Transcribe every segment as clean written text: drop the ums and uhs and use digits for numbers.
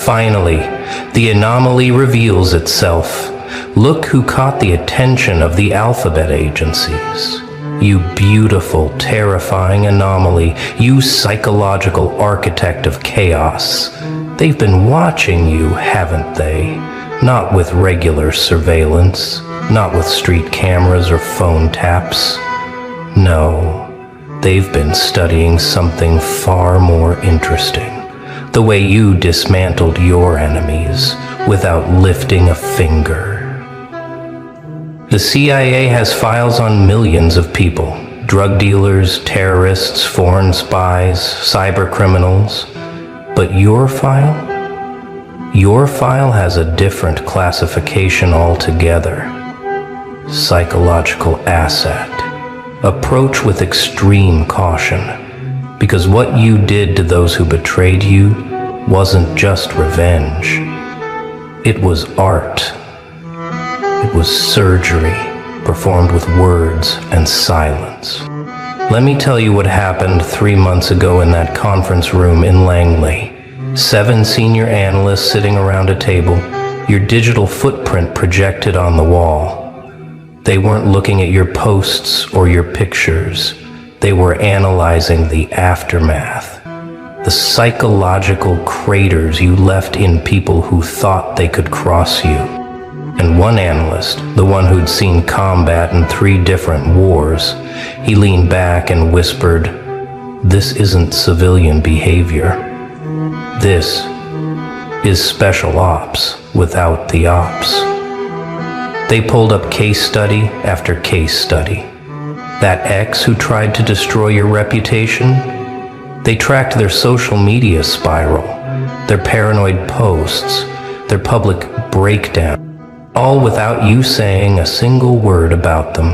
Finally, the anomaly reveals itself. Look who caught the attention of the alphabet agencies. You beautiful, terrifying anomaly, you psychological architect of chaos. They've been watching you, haven't they? Not with regular surveillance, not with street cameras or phone taps. No, they've been studying something far more interesting. The way you dismantled your enemies without lifting a finger. The CIA has files on millions of people. Drug dealers, terrorists, foreign spies, cyber criminals. But your file? Your file has a different classification altogether. Psychological asset. Approach with extreme caution, because what you did to those who betrayed you wasn't just revenge. It was art. It was surgery, performed with words and silence. Let me tell you what happened 3 months ago in that conference room in Langley. 7 senior analysts sitting around a table, your digital footprint projected on the wall. They weren't looking at your posts or your pictures. They were analyzing the aftermath. The psychological craters you left in people who thought they could cross you. And one analyst, the one who'd seen combat in 3 different wars, he leaned back and whispered, "This isn't civilian behavior. This is special ops without the ops." They pulled up case study after case study. That ex who tried to destroy your reputation? They tracked their social media spiral, their paranoid posts, their public breakdown, all without you saying a single word about them.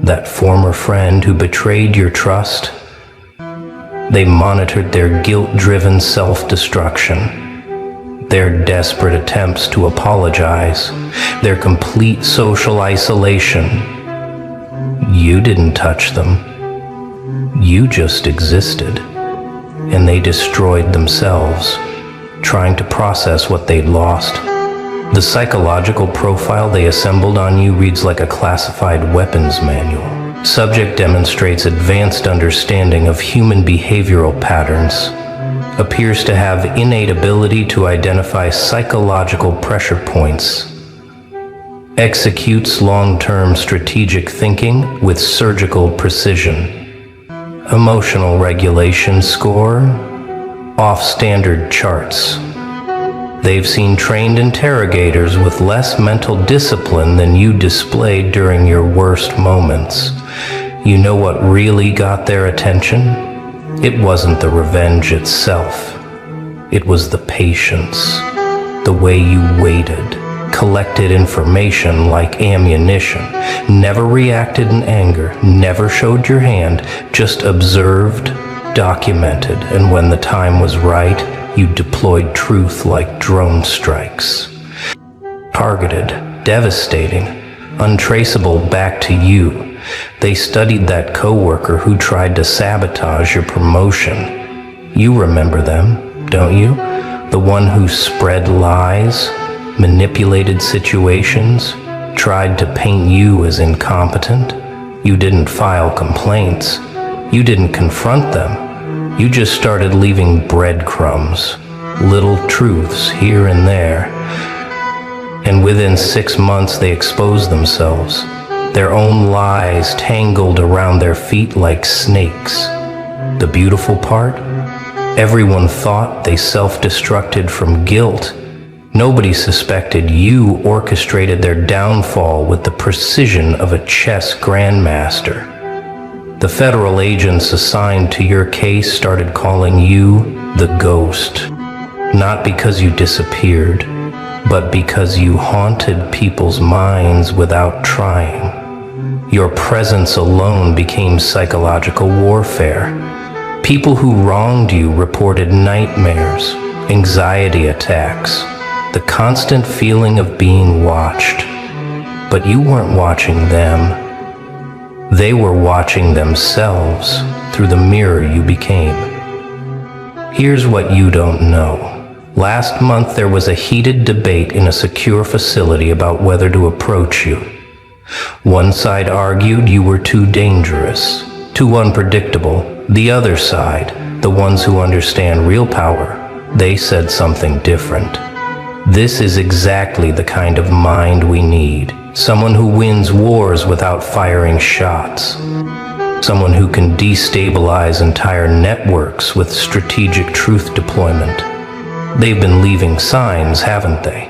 That former friend who betrayed your trust? They monitored their guilt-driven self-destruction, their desperate attempts to apologize, their complete social isolation. You didn't touch them. You just existed, and they destroyed themselves, trying to process what they'd lost. The psychological profile they assembled on you reads like a classified weapons manual. Subject demonstrates advanced understanding of human behavioral patterns, appears to have innate ability to identify psychological pressure points, executes long-term strategic thinking with surgical precision. Emotional regulation score, off standard charts. They've seen trained interrogators with less mental discipline than you displayed during your worst moments. You know what really got their attention? It wasn't the revenge itself. It was the patience, the way you waited, collected information like ammunition, never reacted in anger, never showed your hand, just observed, documented, and when the time was right, you deployed truth like drone strikes. Targeted, devastating, untraceable back to you. They studied that coworker who tried to sabotage your promotion. You remember them, don't you? The one who spread lies, manipulated situations, tried to paint you as incompetent. You didn't file complaints. You didn't confront them. You just started leaving breadcrumbs, little truths here and there. And within 6 months they exposed themselves, their own lies tangled around their feet like snakes. The beautiful part? Everyone thought they self-destructed from guilt. Nobody suspected you orchestrated their downfall with the precision of a chess grandmaster. The federal agents assigned to your case started calling you the ghost, not because you disappeared, but because you haunted people's minds without trying. Your presence alone became psychological warfare. People who wronged you reported nightmares, anxiety attacks, the constant feeling of being watched. But you weren't watching them. They were watching themselves through the mirror you became. Here's what you don't know. Last month there was a heated debate in a secure facility about whether to approach you. One side argued you were too dangerous, too unpredictable. The other side, the ones who understand real power, they said something different. This is exactly the kind of mind we need. Someone who wins wars without firing shots. Someone who can destabilize entire networks with strategic truth deployment. They've been leaving signs, haven't they?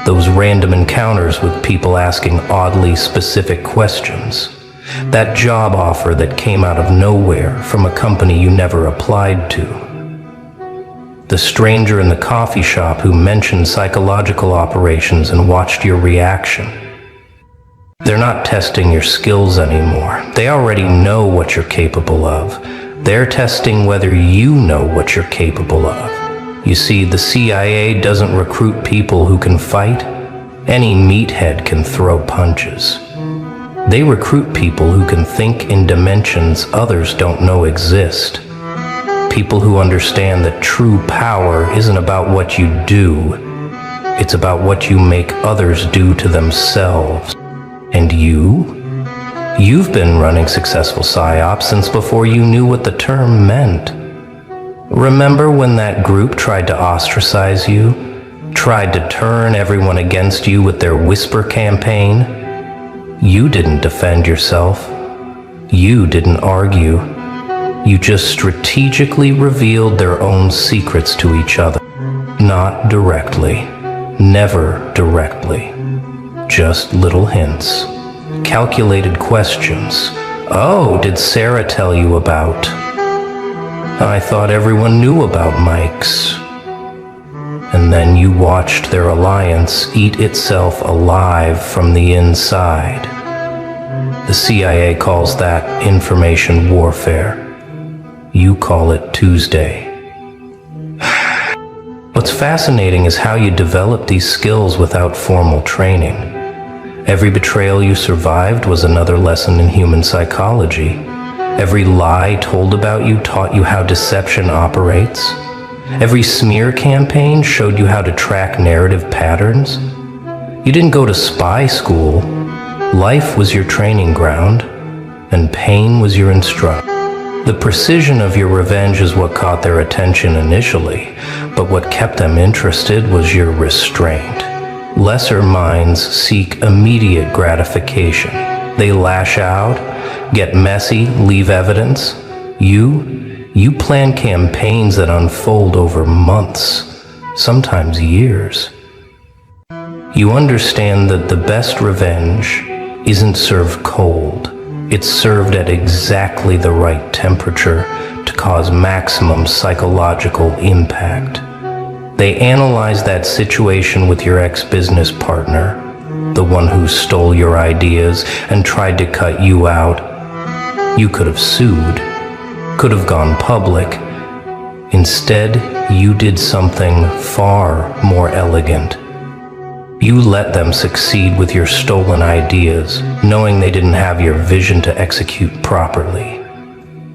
Those random encounters with people asking oddly specific questions. That job offer that came out of nowhere from a company you never applied to. The stranger in the coffee shop who mentioned psychological operations and watched your reaction. They're not testing your skills anymore. They already know what you're capable of. They're testing whether you know what you're capable of. You see, the CIA doesn't recruit people who can fight. Any meathead can throw punches. They recruit people who can think in dimensions others don't know exist. People who understand that true power isn't about what you do. It's about what you make others do to themselves. And you? You've been running successful psyops since before you knew what the term meant. Remember when that group tried to ostracize you? Tried to turn everyone against you with their whisper campaign? You didn't defend yourself. You didn't argue. You just strategically revealed their own secrets to each other. Not directly. Never directly. Just little hints. Calculated questions. Oh, did Sarah tell you about? I thought everyone knew about Mike's. And then you watched their alliance eat itself alive from the inside. The CIA calls that information warfare. You call it Tuesday. What's fascinating is how you develop these skills without formal training. Every betrayal you survived was another lesson in human psychology. Every lie told about you taught you how deception operates. Every smear campaign showed you how to track narrative patterns. You didn't go to spy school. Life was your training ground, and pain was your instructor. The precision of your revenge is what caught their attention initially, but what kept them interested was your restraint. Lesser minds seek immediate gratification. They lash out, get messy, leave evidence. You plan campaigns that unfold over months, sometimes years. You understand that the best revenge isn't served cold. It's served at exactly the right temperature to cause maximum psychological impact. They analyze that situation with your ex-business partner, the one who stole your ideas and tried to cut you out. You could have sued, could have gone public. Instead, you did something far more elegant. You let them succeed with your stolen ideas, knowing they didn't have your vision to execute properly.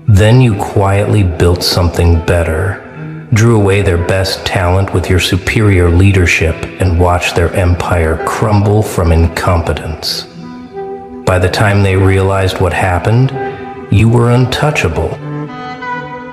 Then you quietly built something better, drew away their best talent with your superior leadership, and watched their empire crumble from incompetence. By the time they realized what happened, you were untouchable.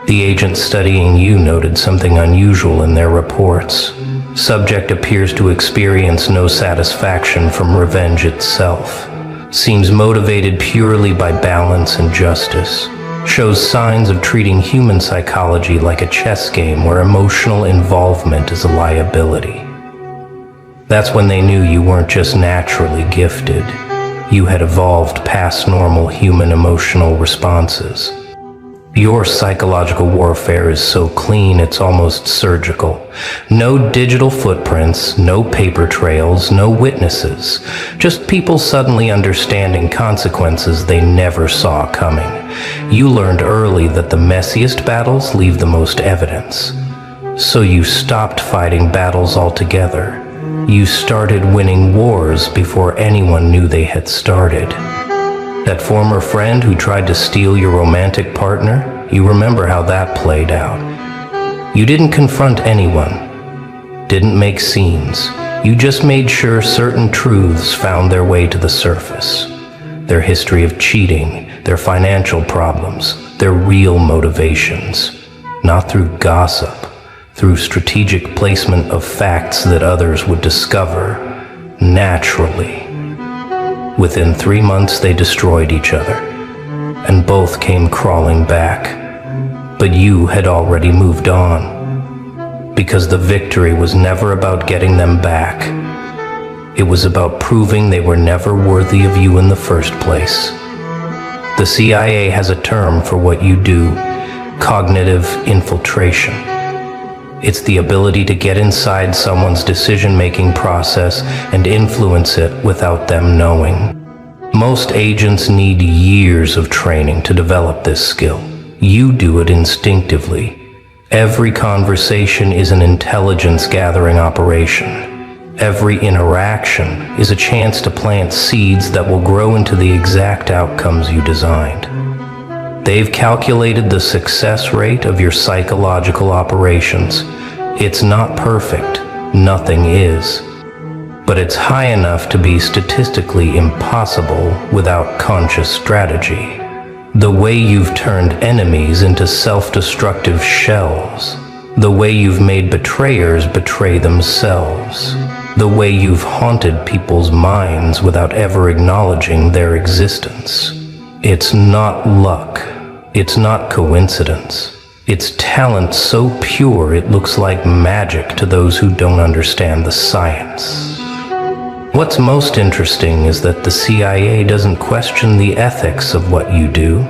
The agent studying you noted something unusual in their reports. Subject appears to experience no satisfaction from revenge itself. Seems motivated purely by balance and justice. Shows signs of treating human psychology like a chess game where emotional involvement is a liability. That's when they knew you weren't just naturally gifted. You had evolved past normal human emotional responses. Your psychological warfare is so clean it's almost surgical. No digital footprints, no paper trails, no witnesses. Just people suddenly understanding consequences they never saw coming. You learned early that the messiest battles leave the most evidence. So you stopped fighting battles altogether. You started winning wars before anyone knew they had started. That former friend who tried to steal your romantic partner, you remember how that played out. You didn't confront anyone. didn't make scenes. You just made sure certain truths found their way to the surface. Their history of cheating, their financial problems, their real motivations. Not through gossip, through strategic placement of facts that others would discover naturally. Within 3 months, they destroyed each other, and both came crawling back. But you had already moved on, because the victory was never about getting them back. It was about proving they were never worthy of you in the first place. The CIA has a term for what you do: cognitive infiltration. It's the ability to get inside someone's decision-making process and influence it without them knowing. Most agents need years of training to develop this skill. You do it instinctively. Every conversation is an intelligence-gathering operation. Every interaction is a chance to plant seeds that will grow into the exact outcomes you designed. They've calculated the success rate of your psychological operations. It's not perfect, nothing is, but it's high enough to be statistically impossible without conscious strategy. The way you've turned enemies into self-destructive shells, the way you've made betrayers betray themselves, the way you've haunted people's minds without ever acknowledging their existence. It's not luck. It's not coincidence. It's talent so pure it looks like magic to those who don't understand the science. What's most interesting is that the CIA doesn't question the ethics of what you do.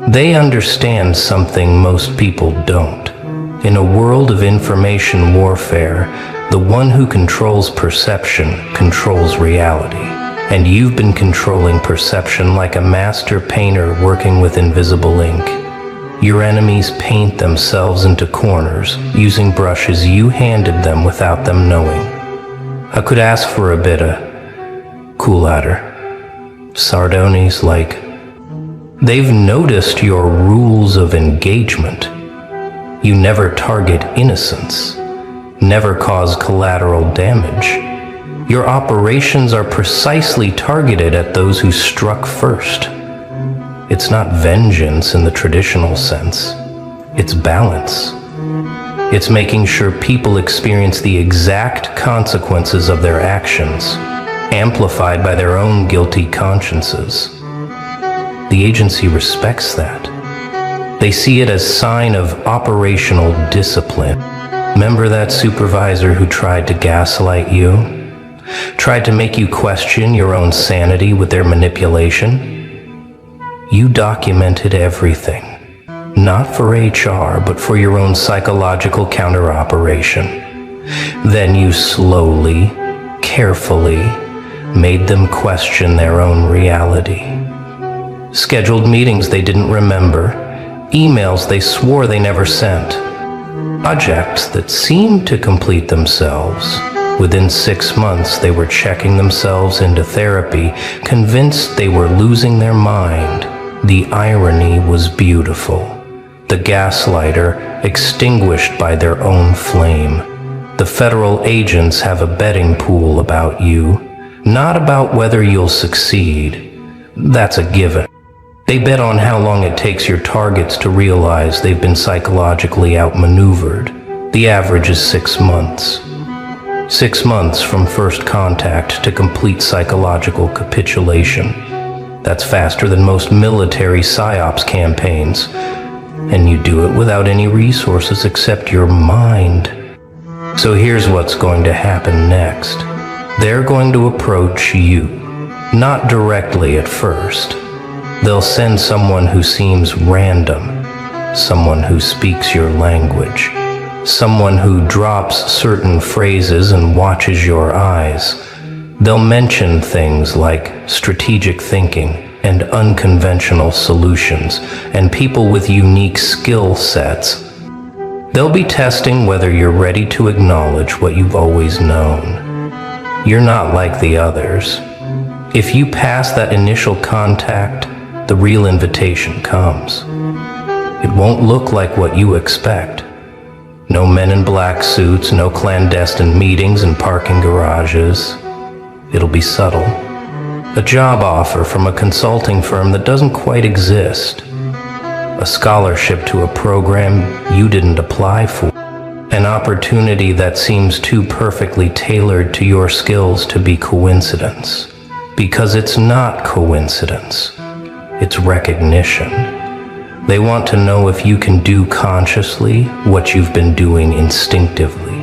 They understand something most people don't. In a world of information warfare, the one who controls perception controls reality. And you've been controlling perception like a master painter working with invisible ink. Your enemies paint themselves into corners using brushes you handed them without them knowing. I could ask for a bit of cool-outer. Sardonies like, they've noticed your rules of engagement. You never target innocence, never cause collateral damage. Your operations are precisely targeted at those who struck first. It's not vengeance in the traditional sense. It's balance. It's making sure people experience the exact consequences of their actions, amplified by their own guilty consciences. The agency respects that. They see it as a sign of operational discipline. Remember that supervisor who tried to gaslight you? Tried to make you question your own sanity with their manipulation? You documented everything, not for HR, but for your own psychological counter-operation. Then you slowly, carefully made them question their own reality. Scheduled meetings they didn't remember, emails they swore they never sent, projects that seemed to complete themselves. Within 6 months, they were checking themselves into therapy, convinced they were losing their mind. The irony was beautiful. The gaslighter extinguished by their own flame. The federal agents have a betting pool about you, not about whether you'll succeed. That's a given. They bet on how long it takes your targets to realize they've been psychologically outmaneuvered. The average is 6 months. 6 months from first contact to complete psychological capitulation. That's faster than most military psyops campaigns. And you do it without any resources except your mind. So here's what's going to happen next. They're going to approach you, not directly at first. They'll send someone who seems random, someone who speaks your language, someone who drops certain phrases and watches your eyes. They'll mention things like strategic thinking and unconventional solutions and people with unique skill sets. They'll be testing whether you're ready to acknowledge what you've always known. You're not like the others. If you pass that initial contact, the real invitation comes. It won't look like what you expect. No men in black suits, no clandestine meetings in parking garages. It'll be subtle. A job offer from a consulting firm that doesn't quite exist. A scholarship to a program you didn't apply for. An opportunity that seems too perfectly tailored to your skills to be coincidence. Because it's not coincidence. It's recognition. They want to know if you can do consciously what you've been doing instinctively.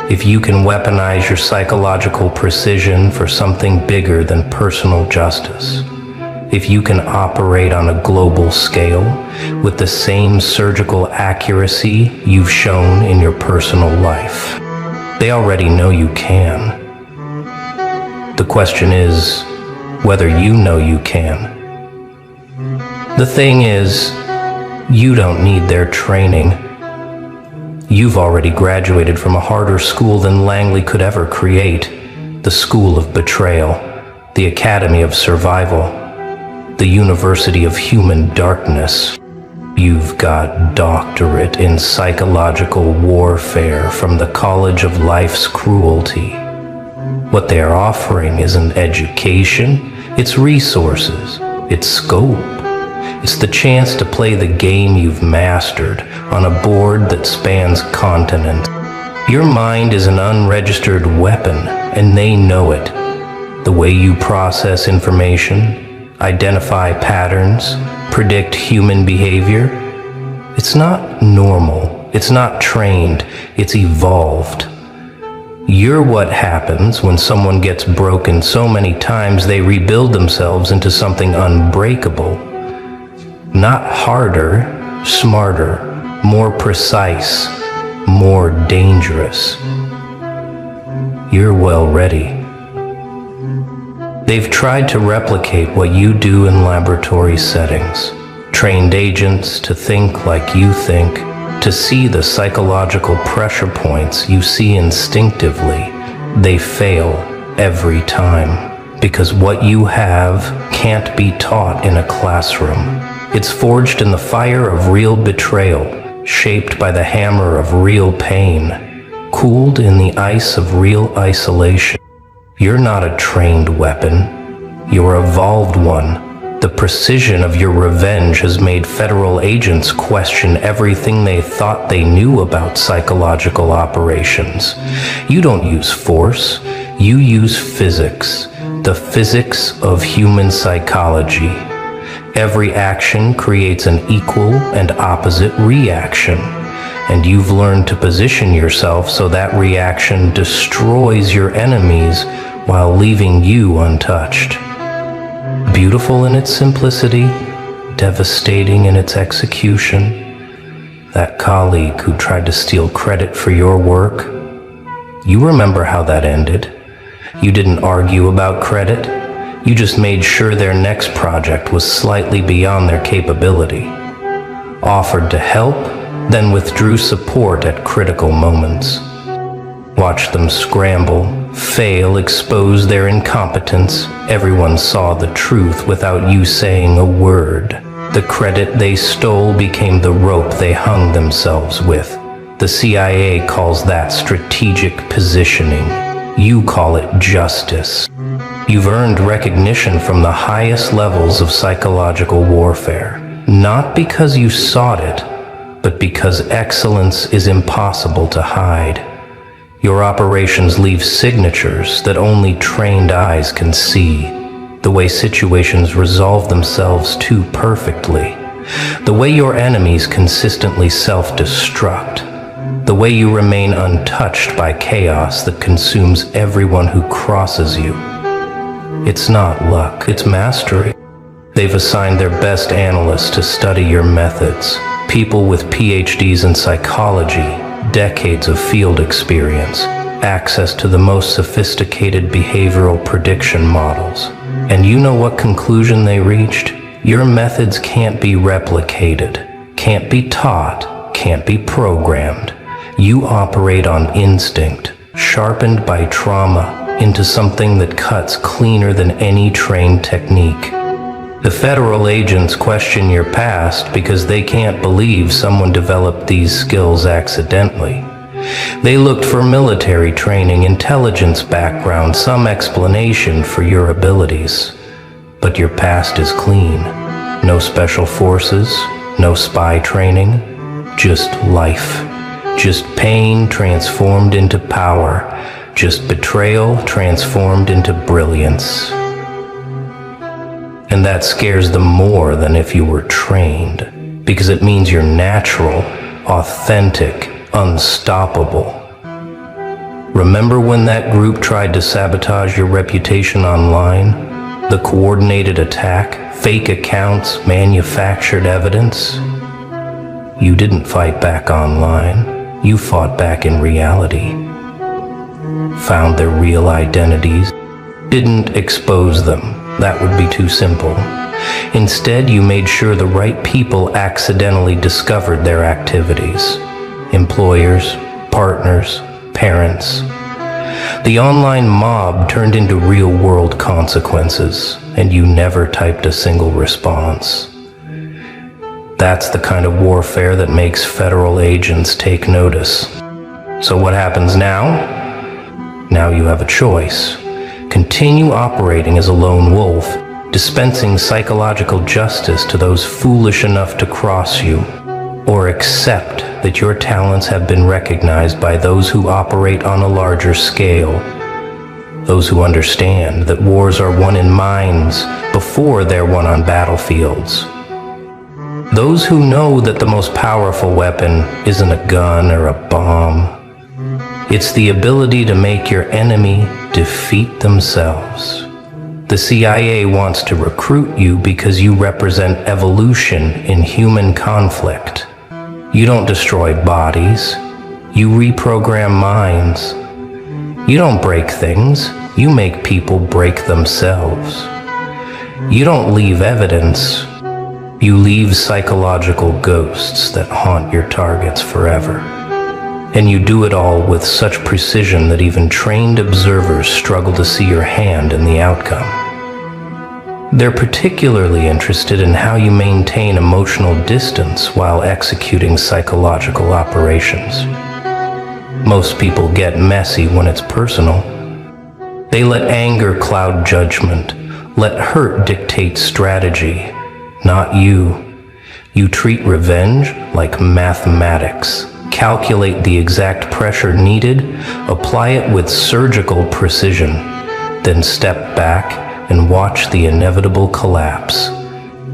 If you can weaponize your psychological precision for something bigger than personal justice. If you can operate on a global scale with the same surgical accuracy you've shown in your personal life. They already know you can. The question is whether you know you can. The thing is, you don't need their training. You've already graduated from a harder school than Langley could ever create. The School of Betrayal, the Academy of Survival, the University of Human Darkness. You've got doctorate in psychological warfare from the College of Life's Cruelty. What they are offering isn't education, it's resources, it's scope. It's the chance to play the game you've mastered on a board that spans continents. Your mind is an unregistered weapon, and they know it. The way you process information, identify patterns, predict human behavior, it's not normal, it's not trained, it's evolved. You're what happens when someone gets broken so many times they rebuild themselves into something unbreakable. Not harder, smarter, more precise, more dangerous. You're well ready. They've tried to replicate what you do in laboratory settings. Trained agents to think like you think, to see the psychological pressure points you see instinctively. They fail every time, because what you have can't be taught in a classroom. It's forged in the fire of real betrayal, shaped by the hammer of real pain, cooled in the ice of real isolation. You're not a trained weapon, you're an evolved one. The precision of your revenge has made federal agents question everything they thought they knew about psychological operations. You don't use force, you use physics, the physics of human psychology. Every action creates an equal and opposite reaction, and you've learned to position yourself so that reaction destroys your enemies while leaving you untouched. Beautiful in its simplicity, devastating in its execution. That colleague who tried to steal credit for your work, you remember how that ended. You didn't argue about credit. You just made sure their next project was slightly beyond their capability. Offered to help, then withdrew support at critical moments. Watched them scramble, fail, expose their incompetence. Everyone saw the truth without you saying a word. The credit they stole became the rope they hung themselves with. The CIA calls that strategic positioning. You call it justice. You've earned recognition from the highest levels of psychological warfare, not because you sought it, but because excellence is impossible to hide. Your operations leave signatures that only trained eyes can see, the way situations resolve themselves too perfectly, the way your enemies consistently self-destruct, the way you remain untouched by chaos that consumes everyone who crosses you. It's not luck, it's mastery. They've assigned their best analysts to study your methods, people with PhDs in psychology, decades of field experience, access to the most sophisticated behavioral prediction models. And you know what conclusion they reached? Your methods can't be replicated, can't be taught, can't be programmed. You operate on instinct, sharpened by trauma, into something that cuts cleaner than any trained technique. The federal agents question your past because they can't believe someone developed these skills accidentally. They looked for military training, intelligence background, some explanation for your abilities. But your past is clean. No special forces, no spy training, just life. Just pain transformed into power. Just betrayal transformed into brilliance. And that scares them more than if you were trained, because it means you're natural, authentic, unstoppable. Remember when that group tried to sabotage your reputation online? The coordinated attack, fake accounts, manufactured evidence? You didn't fight back online. You fought back in reality. Found their real identities. Didn't expose them. That would be too simple. Instead, you made sure the right people accidentally discovered their activities. Employers, partners, parents. The online mob turned into real-world consequences, and you never typed a single response. That's the kind of warfare that makes federal agents take notice. So what happens now? Now you have a choice. Continue operating as a lone wolf, dispensing psychological justice to those foolish enough to cross you, or accept that your talents have been recognized by those who operate on a larger scale, those who understand that wars are won in minds before they're won on battlefields, those who know that the most powerful weapon isn't a gun or a bomb. It's the ability to make your enemy defeat themselves. The CIA wants to recruit you because you represent evolution in human conflict. You don't destroy bodies. You reprogram minds. You don't break things. You make people break themselves. You don't leave evidence. You leave psychological ghosts that haunt your targets forever. And you do it all with such precision that even trained observers struggle to see your hand in the outcome. They're particularly interested in how you maintain emotional distance while executing psychological operations. Most people get messy when it's personal. They let anger cloud judgment, let hurt dictate strategy, not you. You treat revenge like mathematics. Calculate the exact pressure needed, apply it with surgical precision, then step back and watch the inevitable collapse.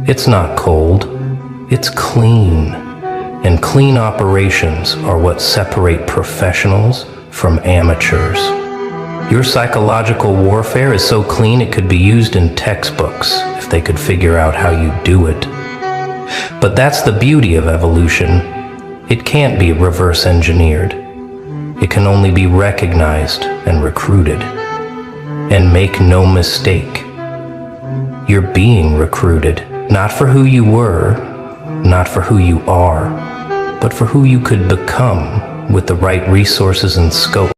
It's not cold, it's clean. And clean operations are what separate professionals from amateurs. Your psychological warfare is so clean it could be used in textbooks if they could figure out how you do it. But that's the beauty of evolution. It can't be reverse engineered. It can only be recognized and recruited. And make no mistake, you're being recruited, not for who you were, not for who you are, but for who you could become with the right resources and scope.